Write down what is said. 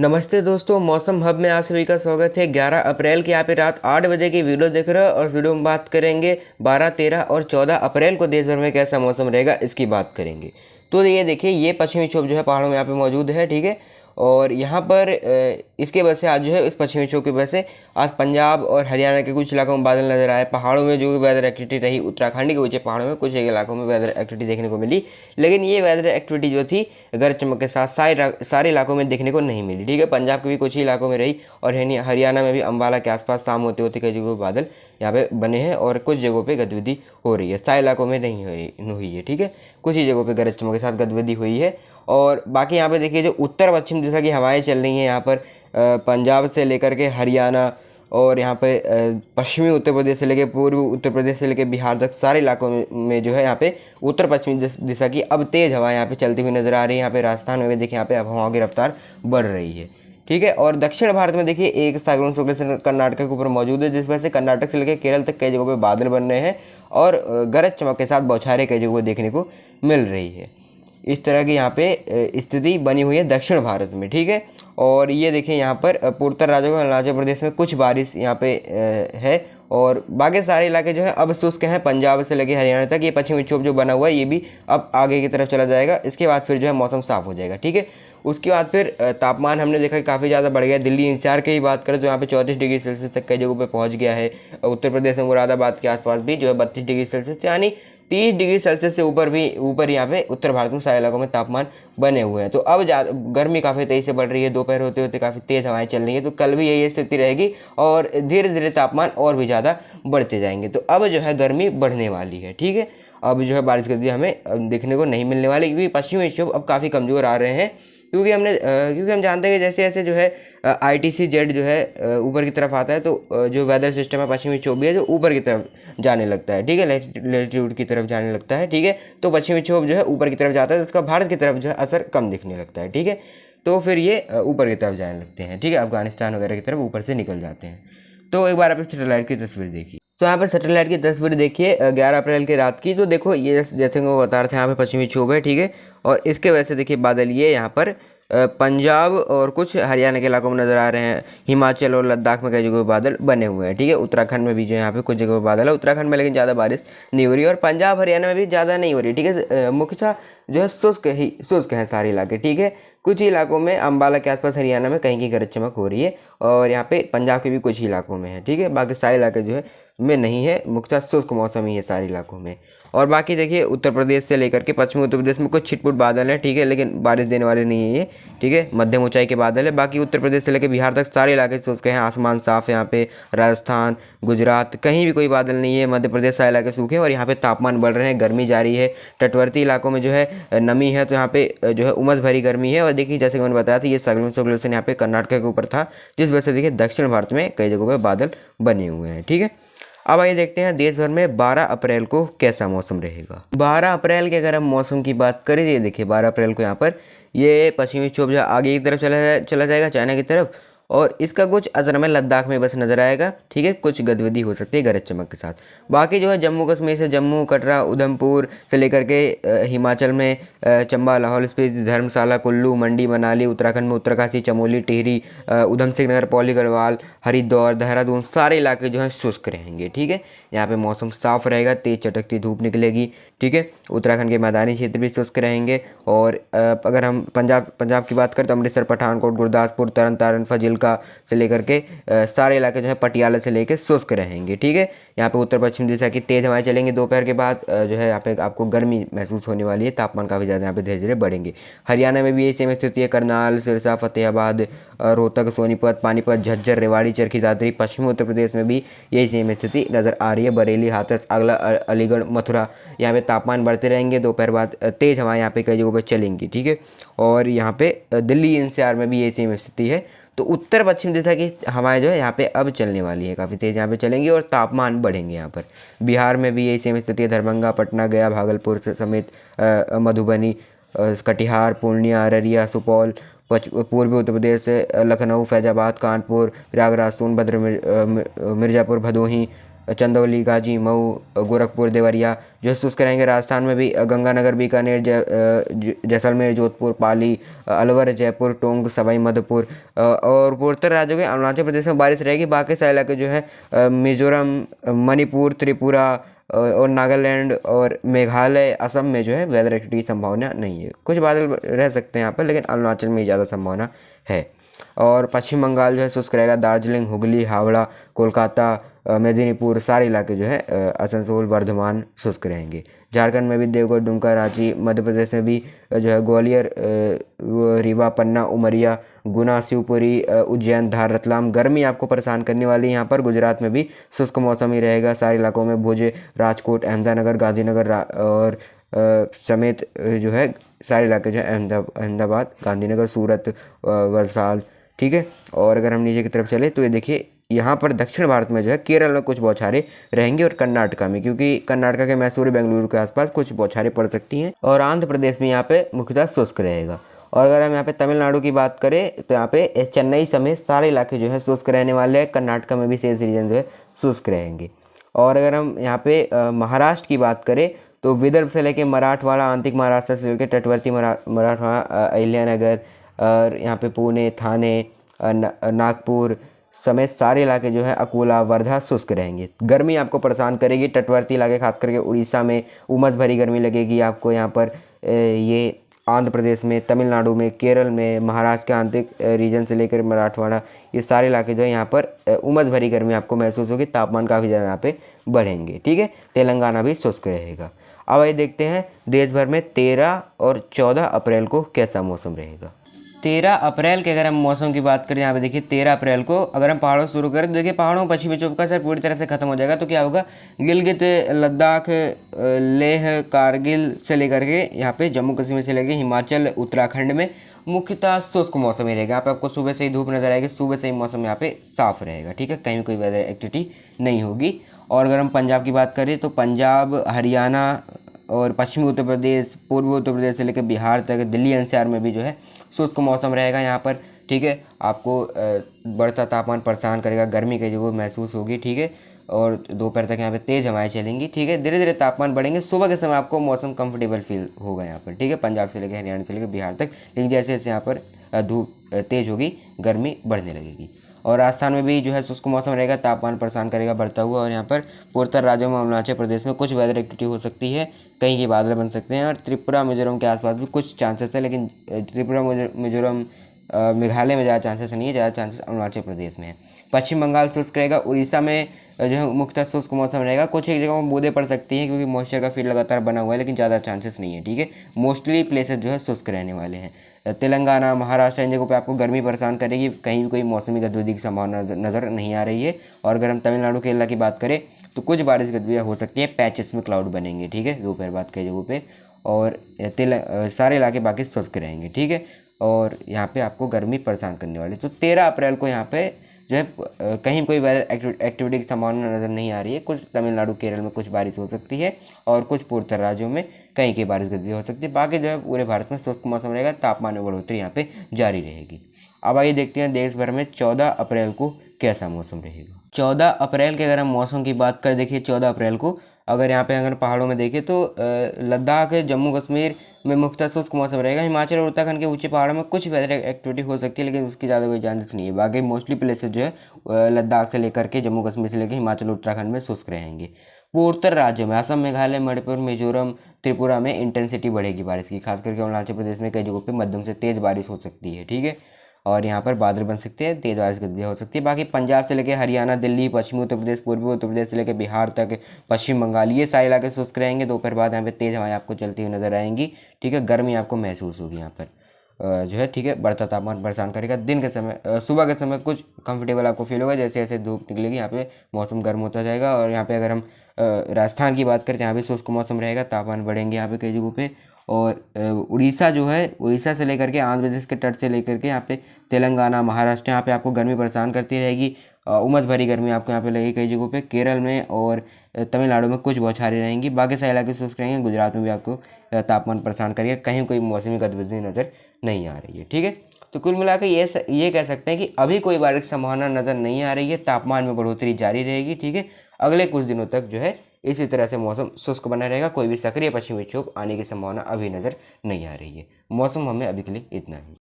नमस्ते दोस्तों, मौसम हब में आप सभी का स्वागत है। 11 अप्रैल की यहाँ पे रात 8 बजे की वीडियो देख रहे हो और इस वीडियो में बात करेंगे 12, 13 और 14 अप्रैल को देश भर में कैसा मौसम रहेगा, इसकी बात करेंगे। तो ये देखिए, ये पश्चिमी विक्षोभ जो है पहाड़ों में यहाँ पे मौजूद है, ठीक है। और यहाँ पर इसके वजह से आज जो है इस पश्चिमी विक्षोभ की वजह से आज पंजाब और हरियाणा के कुछ इलाकों में बादल नजर आए। पहाड़ों में जो भी वेदर एक्टिविटी रही, उत्तराखंड के ऊंचे पहाड़ों में कुछ एक इलाकों में वेदर एक्टिविटी देखने को मिली, लेकिन ये वेदर एक्टिविटी जो थी गरज चमक के साथ सारे इलाकों में देखने को नहीं मिली, ठीक है। पंजाब के भी कुछ ही इलाकों में रही और हरियाणा में भी अम्बाला के आसपास शाम होते होते कई जगहों पर बादल यहाँ पे बने हैं और कुछ जगहों पे गतिविधि हो रही है। सारे इलाकों में नहीं हुई है, ठीक है। कुछ ही जगहों पे गरज चमक के साथ गतिविधि हुई है। और बाकी यहाँ पे देखिए, जो उत्तर पश्चिम दिशा की हवाएं चल रही हैं यहाँ पर पंजाब से लेकर के हरियाणा और यहाँ पे पश्चिमी उत्तर प्रदेश से लेकर पूर्वी उत्तर प्रदेश से लेकर बिहार तक सारे इलाकों में जो है यहाँ पे उत्तर पश्चिमी दिशा की अब तेज़ हवाएं यहाँ पे चलती हुई नजर आ रही है। यहाँ पे राजस्थान में भी देखिए, यहाँ पे अब हवाओं की रफ्तार बढ़ रही है, ठीक है। और दक्षिण भारत में देखिए, एक साइक्लोन सर्कुलेशन कर्नाटक के ऊपर मौजूद है, जिस वजह से कर्नाटक से लेकर केरल तक कई जगहों पे बादल बन रहे हैं और गरज चमक के साथ बौछारें कई जगहों पर देखने को मिल रही है। इस तरह की यहाँ पे स्थिति बनी हुई है दक्षिण भारत में, ठीक है। और ये देखिए, यहाँ पर पूर्वोत्तर राज्यों और अरुणाचल प्रदेश में कुछ बारिश यहाँ पे है और बाकी सारे इलाके जो है अब शुष्क हैं। पंजाब से लेकर हरियाणा तक ये पश्चिमी विक्षोभ जो बना हुआ है ये भी अब आगे की तरफ चला जाएगा। इसके बाद फिर जो है मौसम साफ हो जाएगा, ठीक है। उसके बाद फिर तापमान हमने देखा कि काफ़ी ज़्यादा बढ़ गया। दिल्ली एनसीआर की ही बात करें तो यहाँ पे 34 डिग्री सेल्सियस तक कई जगहों पे पहुँच गया है। उत्तर प्रदेश में मुरादाबाद के आसपास भी जो है 32 डिग्री सेल्सियस, यानी 30 डिग्री सेल्सियस से ऊपर यहाँ पे उत्तर भारत में सारे इलाकों में तापमान बने हुए हैं। तो अब गर्मी काफ़ी तेज़ी से बढ़ रही है, दोपहर होते होते काफ़ी तेज़ हवाएं चल रही हैं। तो कल भी यही स्थिति रहेगी और धीरे धीरे तापमान और भी ज़्यादा बढ़ते जाएंगे। तो अब जो है गर्मी बढ़ने वाली है, ठीक है। अब जो है बारिश गति हमें देखने को नहीं मिलने वाली, क्योंकि पश्चिमी विक्षोभ अब काफ़ी कमज़ोर आ रहे हैं। क्योंकि हम जानते हैं कि जैसे जैसे जो है ITCZ जो है ऊपर की तरफ आता है, तो जो वेदर सिस्टम है पश्चिमी विक्षोभ भी है जो ऊपर की तरफ जाने लगता है, ठीक है, लैटिट्यूड की तरफ जाने लगता है, ठीक है। तो पश्चिमी विक्षोभ जो है ऊपर की तरफ जाता है, इसका भारत की तरफ जो है असर कम दिखने लगता है, ठीक है। तो फिर ये ऊपर की तरफ जाने लगते हैं, ठीक है, अफगानिस्तान वगैरह की तरफ ऊपर से निकल जाते हैं। तो एक बार आप इस सैटेलाइट की तस्वीर देखिए। तो यहाँ पर सैटेलाइट की तस्वीर देखिए 11 अप्रैल की रात की। तो देखो, ये जैसे मैं बता रहा था, यहाँ पे पश्चिमी विक्षोभ है, ठीक है। और इसके वजह से देखिए बादल ये यहाँ पर पंजाब और कुछ हरियाणा के इलाकों में नज़र आ रहे हैं। हिमाचल और लद्दाख में कई जगह बादल बने हुए हैं, ठीक है। उत्तराखंड में भी जो यहाँ पे कुछ जगह बादल है, उत्तराखंड में लेकिन ज़्यादा बारिश नहीं हो रही और पंजाब हरियाणा में भी ज़्यादा नहीं हो रही, ठीक है। मुख्यतः जो है शुष्क हैं सारे इलाके, ठीक है। कुछ ही इलाकों में अम्बाला के आसपास हरियाणा में कहीं की गरज चमक हो रही है और यहाँ पे पंजाब के भी कुछ ही इलाकों में है, ठीक है। बाकी सारे इलाके जो है में नहीं है, मुख्यतः शुष्क मौसम ही है सारे इलाकों में। और बाकी देखिए, उत्तर प्रदेश से लेकर के पश्चिमी उत्तर प्रदेश में कुछ छिटपुट बादल है, ठीक है, लेकिन बारिश देने वाले नहीं है ये, ठीक है, मध्यम ऊंचाई के बादल है। बाकी उत्तर प्रदेश से लेकर बिहार तक सारे इलाके शुष्क हैं, आसमान साफ है यहाँ पे। राजस्थान, गुजरात कहीं भी कोई बादल नहीं है। मध्य प्रदेश सारे इलाके सूखे हैं और यहाँ पे तापमान बढ़ रहे हैं, गर्मी जारी है। तटवर्ती इलाकों में जो है नमी है, तो यहाँ पे जो है उमस भरी गर्मी है। और देखिए, जैसे कि मैंने बताया था, ये साइक्लोन सर्कुलेशन यहाँ पे कर्नाटक के ऊपर था, जिस वजह से देखिए दक्षिण भारत में कई जगहों पर बादल बने हुए हैं, ठीक है। अब आइए देखते हैं देश भर में 12 अप्रैल को कैसा मौसम रहेगा। 12 अप्रैल के अगर हम मौसम की बात करें, ये देखिए 12 अप्रैल को यहाँ पर ये पश्चिमी विक्षोभ जो आगे की तरफ चला जाएगा, चाइना की तरफ, और इसका कुछ असर हमें लद्दाख में बस नज़र आएगा, ठीक है। कुछ गतिविधि हो सकती है गरज चमक के साथ। बाकी जो है जम्मू कश्मीर से जम्मू, कटरा, उधमपुर से लेकर के हिमाचल में चंबा, लाहौल स्पीति, धर्मशाला, कुल्लू, मंडी, मनाली, उत्तराखंड में उत्तरकाशी, चमोली, टिहरी, उधम सिंह नगर, पौली गढ़वाल, हरिद्वार, देहरादून सारे इलाके जो हैं शुष्क रहेंगे, ठीक है। यहाँ पे मौसम साफ रहेगा, तेज चटकती धूप निकलेगी, ठीक है। उत्तराखंड के मैदानी क्षेत्र भी शुष्क रहेंगे। और अगर हम पंजाब की बात करें तो अमृतसर, पठानकोट, गुरदासपुर, तरन तारण, फजिल्का से लेकर के सारे इलाके जो है पटियाला से लेकर शुष्क रहेंगे, ठीक है। यहाँ पे उत्तर पश्चिम दिशा की तेज हवाएं चलेंगी। दोपहर के बाद जो है यहाँ पे आपको गर्मी महसूस होने वाली है, तापमान काफ़ी ज़्यादा यहाँ पे धीरे धीरे बढ़ेंगे। हरियाणा में भी यही सेम स्थिति है। करनाल, सिरसा, फतेहाबाद, रोहतक, सोनीपत, पानीपत, झज्जर, रेवाड़ी, चरखी दादरी, पश्चिमी उत्तर प्रदेश में भी यही सेम स्थिति नज़र आ रही है। बरेली, हाथरस, आगरा, अलीगढ़, मथुरा, यहाँ पे तापमान बढ़ते रहेंगे। दोपहर बाद तेज हवाएं यहाँ पे कई जगहों पर चलेंगी, ठीक है। और यहाँ पे दिल्ली एनसीआर में भी यही सेम स्थिति है। तो उत्तर पश्चिम दिशा की हवाएं जो है यहाँ पे अब चलने वाली है, काफ़ी तेज़ यहाँ पे चलेंगी और तापमान बढ़ेंगे यहाँ पर। बिहार में भी यही सेम स्थिति है। दरभंगा, पटना, गया, भागलपुर समेत मधुबनी, कटिहार, पूर्णिया, अररिया, सुपौल, पूर्वी उत्तर प्रदेश से लखनऊ, फैजाबाद, कानपुर, प्रयागराज, सोनभद्र, मिर्ज़ापुर, भदोही, चंदौली, गाजी, मऊ, गोरखपुर, देवरिया जो है शुष्क रहेंगे। राजस्थान में भी गंगानगर, बीकानेर, जैसलमेर, जोधपुर, पाली, अलवर, जयपुर, टोंक, सवाई माधोपुर और पूर्वोत्तर राज्यों के अरुणाचल प्रदेश में बारिश रहेगी। बाकी सारे इलाके जो है मिजोरम, मणिपुर, त्रिपुरा और नागालैंड और मेघालय, असम में जो है वेदर एक्टिविटी की संभावना नहीं है। कुछ बादल रह सकते हैं यहाँ पर, लेकिन अरुणाचल में ही ज़्यादा संभावना है। और पश्चिम बंगाल जो है शुष्क रहेगा। दार्जिलिंग, हुगली, हावड़ा, कोलकाता, मेदिनीपुर सारे इलाके जो है आसनसोल, वर्धमान शुष्क रहेंगे। झारखंड में भी देवघर, दुमका, रांची, मध्य प्रदेश में भी जो है ग्वालियर, रीवा, पन्ना, उमरिया, गुना, शिवपुरी, उज्जैन, धार, रतलाम गर्मी आपको परेशान करने वाली है यहाँ पर। गुजरात में भी शुष्क मौसम ही रहेगा। सारे इलाकों में भुज, राजकोट, अहमदानगर, गांधीनगर और समेत जो है सारे इलाके जो है अहमदाबाद, गांधीनगर, सूरत, वलसाड, ठीक है। और अगर हम नीचे की तरफ चले तो ये देखिए यहाँ पर दक्षिण भारत में जो है केरल में कुछ बौछारें रहेंगी और कर्नाटका में, क्योंकि कर्नाटका के मैसूर, बेंगलुरु के आसपास कुछ बौछारें पड़ सकती हैं। और आंध्र प्रदेश में यहाँ पे मुख्यतः शुष्क रहेगा। और अगर हम यहाँ पे तमिलनाडु की बात करें तो यहाँ पे चेन्नई समेत सारे इलाके जो है शुष्क रहने वाले हैं। कर्नाटका में भी शेष रीजन जो है शुष्क रहेंगे। और अगर हम यहाँ पे महाराष्ट्र की बात करें तो विदर्भ से लेकर मराठवाड़ा, आंतरिक महाराष्ट्र से लेकर तटवर्ती मराठवाड़ा, अहिल्यानगर और यहाँ पे पुणे, थाने, नागपुर समेत सारे इलाके जो है अकोला, वर्धा शुष्क रहेंगे। गर्मी आपको परेशान करेगी। तटवर्ती इलाके खास करके उड़ीसा में उमस भरी गर्मी लगेगी आपको। यहाँ पर ये आंध्र प्रदेश में, तमिलनाडु में, केरल में, महाराष्ट्र के आंतरिक रीजन से लेकर मराठवाड़ा ये सारे इलाके जो है यहाँ पर उमस भरी गर्मी आपको महसूस होगी। तापमान काफ़ी ज़्यादा यहाँ पे बढ़ेंगे, ठीक है। तेलंगाना भी शुष्क रहेगा। अब आइए देखते हैं देश भर में 13 और 14 अप्रैल को कैसा मौसम रहेगा। 13 अप्रैल के अगर हम मौसम की बात करें, यहाँ पे देखिए 13 अप्रैल को अगर हम पहाड़ों से शुरू करें तो देखिए पहाड़ों में पश्चिमी विक्षोभ का असर पूरी तरह से खत्म हो जाएगा। तो क्या होगा, गिलगित, लद्दाख, लेह, कारगिल से लेकर के यहाँ पे जम्मू कश्मीर से लेकर हिमाचल, उत्तराखंड में मुख्यतः शुष्क मौसम ही रहेगा। यहाँ पे आपको सुबह से ही धूप नजर आएगी, सुबह से ही मौसम यहाँ पे साफ रहेगा, ठीक है। कहीं कोई वेदर एक्टिविटी नहीं होगी। और अगर हम पंजाब की बात करें तो पंजाब, हरियाणा और पश्चिमी उत्तर प्रदेश, पूर्वी उत्तर प्रदेश से लेकर बिहार तक, दिल्ली एनसीआर में भी जो है शुष्क मौसम रहेगा यहाँ पर, ठीक है। आपको बढ़ता तापमान परेशान करेगा, गर्मी की जो महसूस होगी, ठीक है। और दोपहर तक यहाँ पे तेज़ हवाएं चलेंगी, ठीक है। धीरे धीरे तापमान बढ़ेंगे। सुबह के समय आपको मौसम कंफर्टेबल फील होगा यहाँ पर, ठीक है, पंजाब से लेकर हरियाणा से लेकर बिहार तक। लेकिन जैसे जैसे यहाँ पर धूप तेज़ होगी, गर्मी बढ़ने लगेगी। और राजस्थान में भी जो है शुष्क मौसम रहेगा, तापमान परेशान करेगा बढ़ता हुआ। और यहाँ पर पूर्वोत्तर राज्यों में अरुणाचल प्रदेश में कुछ वेदर एक्टिविटी हो सकती है, कहीं के बादल बन सकते हैं। और त्रिपुरा, मिजोरम के आसपास भी कुछ चांसेस है, लेकिन त्रिपुरा, मिजोरम, मेघालय में ज़्यादा चांसेस नहीं है, ज़्यादा चांसेस अरुणाचल प्रदेश में है। पश्चिम बंगाल शुष्क रहेगा। उड़ीसा में जो है मुख्यतः शुष्क मौसम रहेगा। कुछ एक जगहों में बूंदें पड़ सकती हैं क्योंकि मॉइस्चर का फील्ड लगातार बना हुआ है, लेकिन ज़्यादा चांसेस नहीं है, ठीक है। मोस्टली प्लेसेस जो है शुष्क रहने वाले हैं। तेलंगाना, महाराष्ट्र इन जगहों पे आपको गर्मी परेशान करेगी, कहीं भी कोई मौसमी गतिविधि की संभावना नज़र नहीं आ रही है। और अगर हम तमिलनाडु, केरला की बात करें तो कुछ बारिश गतिविधियाँ हो सकती हैं, पैचेस में क्लाउड बनेंगे, ठीक है, दोपहर बाद कई जगहों पे। और सारे इलाके बाकी शुष्क रहेंगे, ठीक है। और यहाँ पे आपको गर्मी परेशान करने वाली। तो 13 अप्रैल को यहाँ पे जो है कहीं कोई वेदर एक्टिविटी की संभावना नज़र नहीं आ रही है। कुछ तमिलनाडु, केरल में कुछ बारिश हो सकती है और कुछ पूर्वोत्तर राज्यों में कहीं की बारिश गतिविधि हो सकती है। बाकी जो है पूरे भारत में शुष्क मौसम रहेगा, तापमान में बढ़ोतरी यहाँ पे जारी रहेगी। अब आइए देखते हैं देश भर में 14 अप्रैल को कैसा मौसम रहेगा। 14 अप्रैल के अगर हम मौसम की बात करें, देखिए 14 अप्रैल को अगर यहाँ पे अगर पहाड़ों में देखें तो लद्दाख, जम्मू कश्मीर में मुख्यतः शुष्क मौसम रहेगा। हिमाचल और उत्तराखंड के ऊंचे पहाड़ों में कुछ वेदर एक्टिविटी हो सकती है, लेकिन उसकी ज़्यादा कोई चांसेस नहीं है। बाकी मोस्टली प्लेसेस जो है लद्दाख से लेकर के जम्मू कश्मीर से लेकर हिमाचल उत्तराखंड में शुष्क रहेंगे। पूर्वोत्तर राज्यों में असम, मेघालय, मणिपुर, मिजोरम, त्रिपुरा में इंटेंसिटी बढ़ेगी बारिश की, खास करके अरुणाचल प्रदेश में कई जगहों पर मध्यम से तेज़ बारिश हो सकती है, ठीक है। और यहाँ पर बादल बन सकते हैं, तेज बारिश गतिविधियाँ हो सकती है। बाकी पंजाब से लेकर हरियाणा, दिल्ली, पश्चिमी उत्तर प्रदेश, पूर्वी उत्तर प्रदेश से लेकर बिहार तक, पश्चिम बंगाल, ये सारे इलाके शुष्क रहेंगे। दोपहर बाद यहाँ पे तेज हवाएं आपको चलती हुई नजर आएंगी, ठीक है। गर्मी आपको महसूस होगी यहाँ पर जो है, ठीक है। बढ़ता तापमान परेशान करेगा। दिन के समय, सुबह के समय कुछ कंफर्टेबल आपको फील होगा, जैसे जैसे धूप निकलेगी यहाँ पे मौसम गर्म होता जाएगा। और यहाँ पे अगर हम राजस्थान की बात करें तो यहाँ भी शुष्क मौसम रहेगा, तापमान बढ़ेंगे यहाँ पे कई जगहों पे। और उड़ीसा जो है, उड़ीसा से लेकर के आंध्र प्रदेश के तट से लेकर के यहाँ पे तेलंगाना, महाराष्ट्र, यहाँ पे आपको गर्मी परेशान करती रहेगी। उमस भरी गर्मी आपको यहाँ पे लगेगी कई जगहों पे। केरल में और तमिलनाडु में कुछ बौछारें रहेंगी, बाकी सारे इलाके शुष्क रहेंगे। गुजरात में भी आपको तापमान परेशान करेगा, कहीं कोई मौसमी गतिविधि नज़र नहीं आ रही है, ठीक है। तो कुल मिलाकर ये कह सकते हैं कि अभी कोई बारिश की संभावना नज़र नहीं आ रही है। तापमान में बढ़ोतरी जारी रहेगी। ठीक है, अगले कुछ दिनों तक जो है इसी तरह से मौसम शुष्क बना रहेगा। कोई भी सक्रिय पश्चिमी विक्षोभ आने की संभावना अभी नज़र नहीं आ रही है। मौसम हमें अभी के लिए इतना ही।